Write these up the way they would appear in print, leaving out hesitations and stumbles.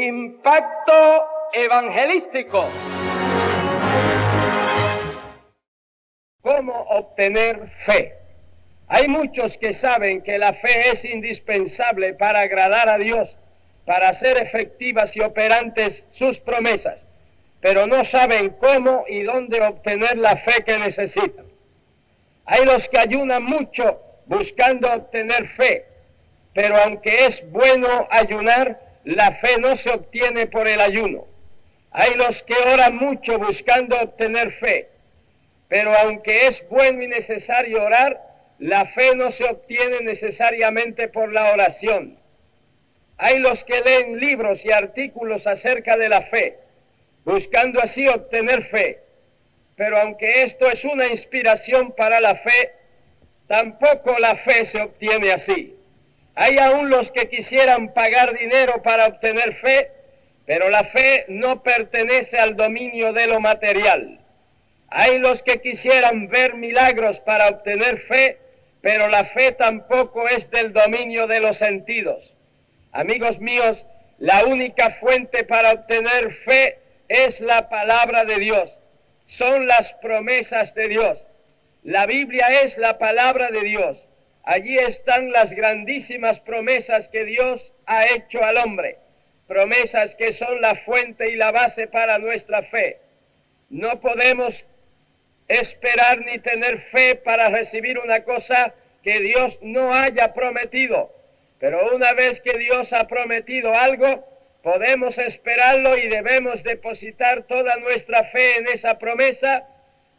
Impacto evangelístico. ¿Cómo obtener fe? Hay muchos que saben que la fe es indispensable para agradar a Dios, para hacer efectivas y operantes sus promesas, pero no saben cómo y dónde obtener la fe que necesitan. Hay los que ayunan mucho buscando obtener fe, pero aunque es bueno ayunar, la fe no se obtiene por el ayuno. Hay los que oran mucho buscando obtener fe, pero aunque es bueno y necesario orar, la fe no se obtiene necesariamente por la oración. Hay los que leen libros y artículos acerca de la fe, buscando así obtener fe, pero aunque esto es una inspiración para la fe, tampoco la fe se obtiene así. Hay aún los que quisieran pagar dinero para obtener fe, pero la fe no pertenece al dominio de lo material. Hay los que quisieran ver milagros para obtener fe, pero la fe tampoco es del dominio de los sentidos. Amigos míos, la única fuente para obtener fe es la palabra de Dios. Son las promesas de Dios. La Biblia es la palabra de Dios. Allí están las grandísimas promesas que Dios ha hecho al hombre, promesas que son la fuente y la base para nuestra fe. No podemos esperar ni tener fe para recibir una cosa que Dios no haya prometido, pero una vez que Dios ha prometido algo, podemos esperarlo y debemos depositar toda nuestra fe en esa promesa,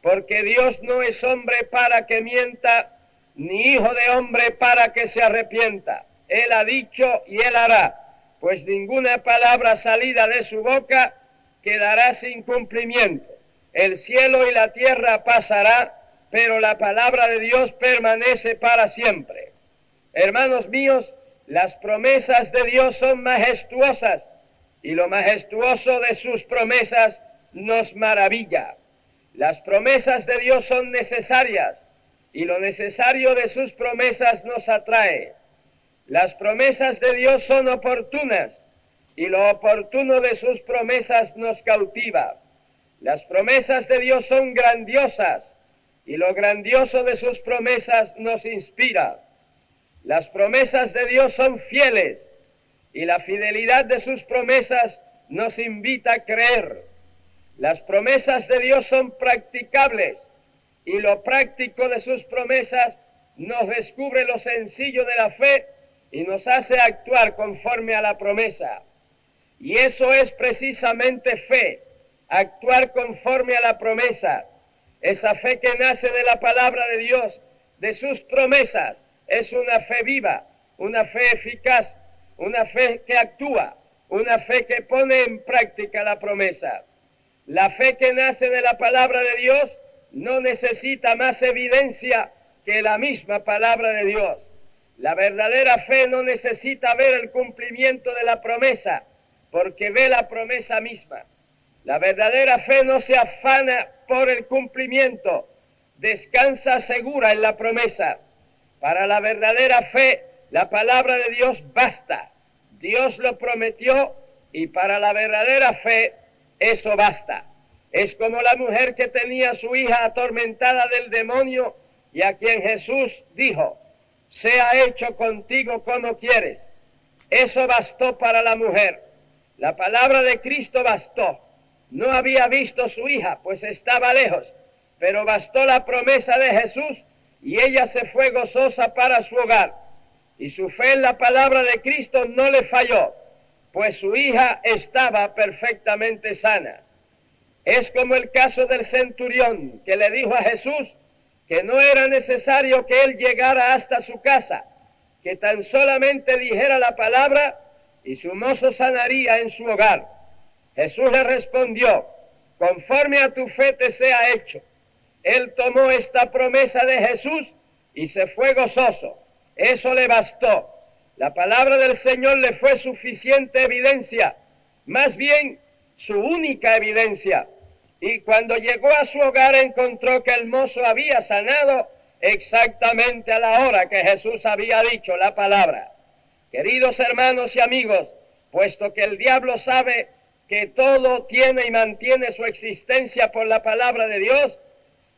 porque Dios no es hombre para que mienta, ni hijo de hombre para que se arrepienta. Él ha dicho y Él hará, pues ninguna palabra salida de su boca quedará sin cumplimiento. El cielo y la tierra pasará, pero la palabra de Dios permanece para siempre. Hermanos míos, las promesas de Dios son majestuosas, y lo majestuoso de sus promesas nos maravilla. Las promesas de Dios son necesarias, y lo necesario de sus promesas nos atrae. Las promesas de Dios son oportunas, y lo oportuno de sus promesas nos cautiva. Las promesas de Dios son grandiosas, y lo grandioso de sus promesas nos inspira. Las promesas de Dios son fieles, y la fidelidad de sus promesas nos invita a creer. Las promesas de Dios son practicables, y lo práctico de sus promesas nos descubre lo sencillo de la fe y nos hace actuar conforme a la promesa. Y eso es precisamente fe, actuar conforme a la promesa. Esa fe que nace de la palabra de Dios, de sus promesas, es una fe viva, una fe eficaz, una fe que actúa, una fe que pone en práctica la promesa. La fe que nace de la palabra de Dios no necesita más evidencia que la misma palabra de Dios. La verdadera fe no necesita ver el cumplimiento de la promesa, porque ve la promesa misma. La verdadera fe no se afana por el cumplimiento, descansa segura en la promesa. Para la verdadera fe, la palabra de Dios basta. Dios lo prometió y para la verdadera fe, eso basta. Es como la mujer que tenía a su hija atormentada del demonio y a quien Jesús dijo, sea hecho contigo como quieres. Eso bastó para la mujer. La palabra de Cristo bastó. No había visto su hija, pues estaba lejos, pero bastó la promesa de Jesús y ella se fue gozosa para su hogar. Y su fe en la palabra de Cristo no le falló, pues su hija estaba perfectamente sana. Es como el caso del centurión que le dijo a Jesús que no era necesario que él llegara hasta su casa, que tan solamente dijera la palabra y su mozo sanaría en su hogar. Jesús le respondió, conforme a tu fe te sea hecho. Él tomó esta promesa de Jesús y se fue gozoso. Eso le bastó. La palabra del Señor le fue suficiente evidencia, más bien su única evidencia. Y cuando llegó a su hogar encontró que el mozo había sanado exactamente a la hora que Jesús había dicho la palabra. Queridos hermanos y amigos, puesto que el diablo sabe que todo tiene y mantiene su existencia por la palabra de Dios,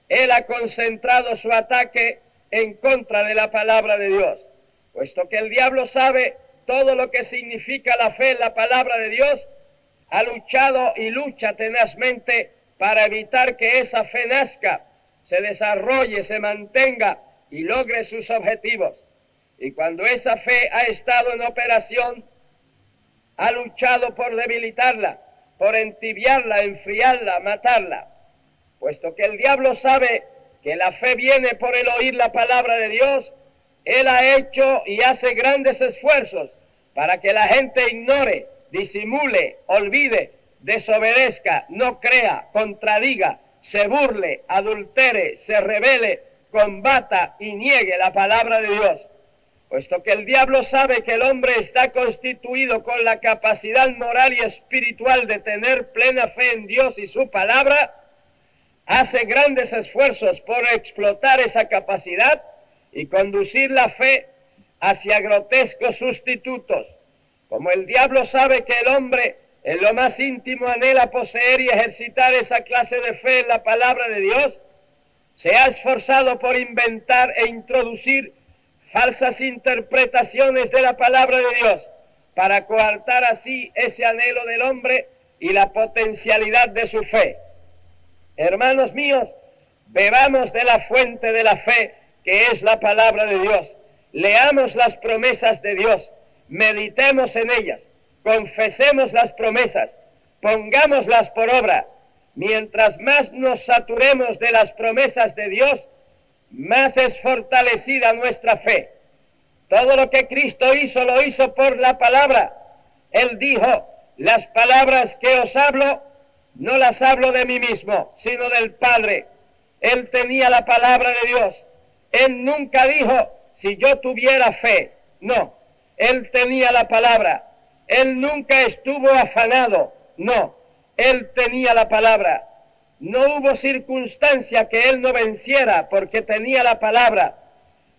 él ha concentrado su ataque en contra de la palabra de Dios. Puesto que el diablo sabe todo lo que significa la fe en la palabra de Dios, ha luchado y lucha tenazmente para evitar que esa fe nazca, se desarrolle, se mantenga y logre sus objetivos. Y cuando esa fe ha estado en operación, ha luchado por debilitarla, por entibiarla, enfriarla, matarla. Puesto que el diablo sabe que la fe viene por el oír la palabra de Dios, él ha hecho y hace grandes esfuerzos para que la gente ignore, disimule, olvide, desobedezca, no crea, contradiga, se burle, adultere, se rebele, combata y niegue la palabra de Dios. Puesto que el diablo sabe que el hombre está constituido con la capacidad moral y espiritual de tener plena fe en Dios y su palabra, hace grandes esfuerzos por explotar esa capacidad y conducir la fe hacia grotescos sustitutos. Como el diablo sabe que el hombre en lo más íntimo anhela poseer y ejercitar esa clase de fe en la palabra de Dios, se ha esforzado por inventar e introducir falsas interpretaciones de la palabra de Dios para coartar así ese anhelo del hombre y la potencialidad de su fe. Hermanos míos, bebamos de la fuente de la fe que es la palabra de Dios. Leamos las promesas de Dios, meditemos en ellas, confesemos las promesas, pongámoslas por obra. Mientras más nos saturemos de las promesas de Dios, más es fortalecida nuestra fe. Todo lo que Cristo hizo, lo hizo por la palabra. Él dijo, las palabras que os hablo, no las hablo de mí mismo, sino del Padre. Él tenía la palabra de Dios. Él nunca dijo, si yo tuviera fe. No, él tenía la palabra. Él nunca estuvo afanado. No, él tenía la palabra. No hubo circunstancia que él no venciera porque tenía la palabra.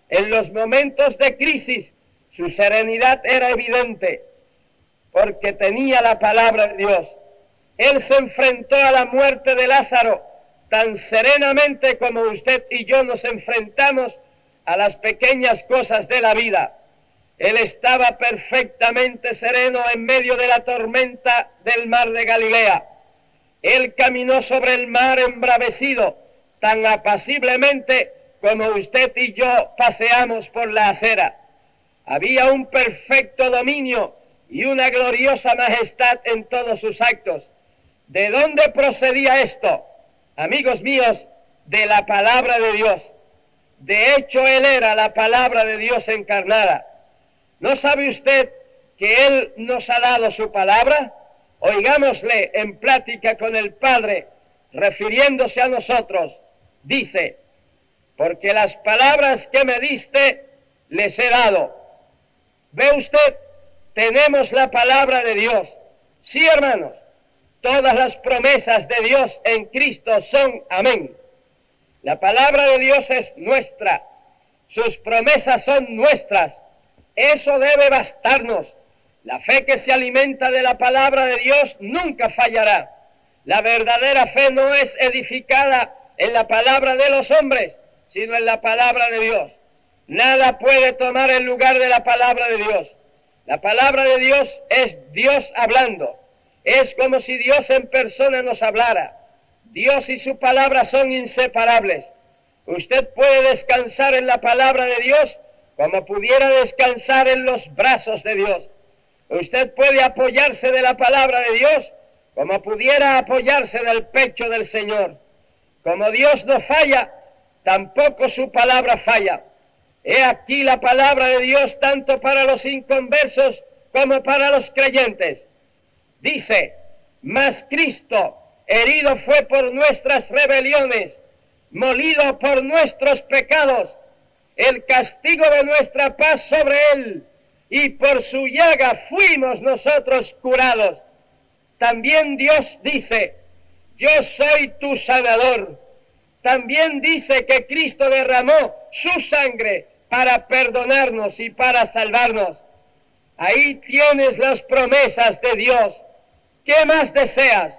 En los momentos de crisis, su serenidad era evidente porque tenía la palabra de Dios. Él se enfrentó a la muerte de Lázaro tan serenamente como usted y yo nos enfrentamos a las pequeñas cosas de la vida. Él estaba perfectamente sereno en medio de la tormenta del mar de Galilea. Él caminó sobre el mar embravecido tan apaciblemente como usted y yo paseamos por la acera. Había un perfecto dominio y una gloriosa majestad en todos sus actos. ¿De dónde procedía esto? Amigos míos, de la palabra de Dios. De hecho, él era la palabra de Dios encarnada. ¿No sabe usted que él nos ha dado su palabra? Oigámosle en plática con el Padre, refiriéndose a nosotros. Dice, porque las palabras que me diste, les he dado. ¿Ve usted? Tenemos la palabra de Dios. Sí, hermanos, todas las promesas de Dios en Cristo son amén. La palabra de Dios es nuestra. Sus promesas son nuestras. Eso debe bastarnos. La fe que se alimenta de la palabra de Dios nunca fallará. La verdadera fe no es edificada en la palabra de los hombres, sino en la palabra de Dios. Nada puede tomar el lugar de la palabra de Dios. La palabra de Dios es Dios hablando. Es como si Dios en persona nos hablara. Dios y su palabra son inseparables. Usted puede descansar en la palabra de Dios como pudiera descansar en los brazos de Dios. Usted puede apoyarse de la palabra de Dios como pudiera apoyarse en el pecho del Señor. Como Dios no falla, tampoco su palabra falla. He aquí la palabra de Dios tanto para los inconversos como para los creyentes. Dice, mas Cristo herido fue por nuestras rebeliones, molido por nuestros pecados, el castigo de nuestra paz sobre él, y por su llaga fuimos nosotros curados. También Dios dice, yo soy tu sanador. También dice que Cristo derramó su sangre para perdonarnos y para salvarnos. Ahí tienes las promesas de Dios. ¿Qué más deseas?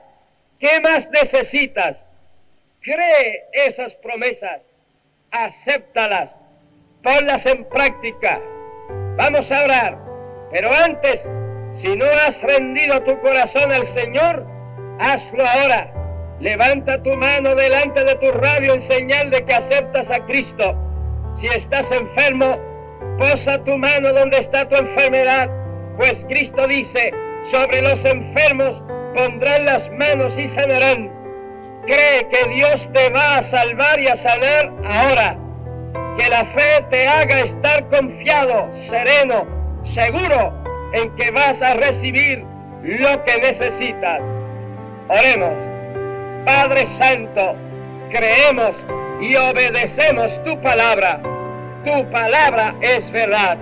¿Qué más necesitas? Cree esas promesas, acéptalas, ponlas en práctica. Vamos a orar, pero antes, si no has rendido tu corazón al Señor, hazlo ahora. Levanta tu mano delante de tu radio en señal de que aceptas a Cristo. Si estás enfermo, posa tu mano donde está tu enfermedad, pues Cristo dice, sobre los enfermos pondrán las manos y sanarán. Cree que Dios te va a salvar y a sanar ahora. Que la fe te haga estar confiado, sereno, seguro en que vas a recibir lo que necesitas. Oremos. Padre Santo, creemos y obedecemos tu palabra. Tu palabra es verdad.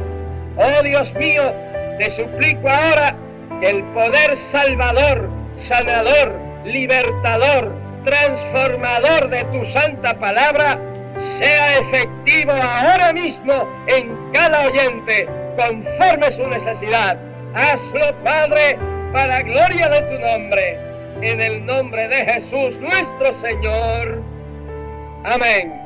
Oh Dios mío, te suplico ahora que el poder salvador, sanador, libertador, transformador de tu santa palabra sea efectivo ahora mismo en cada oyente, conforme su necesidad. Hazlo, Padre, para gloria de tu nombre, en el nombre de Jesús nuestro Señor. Amén.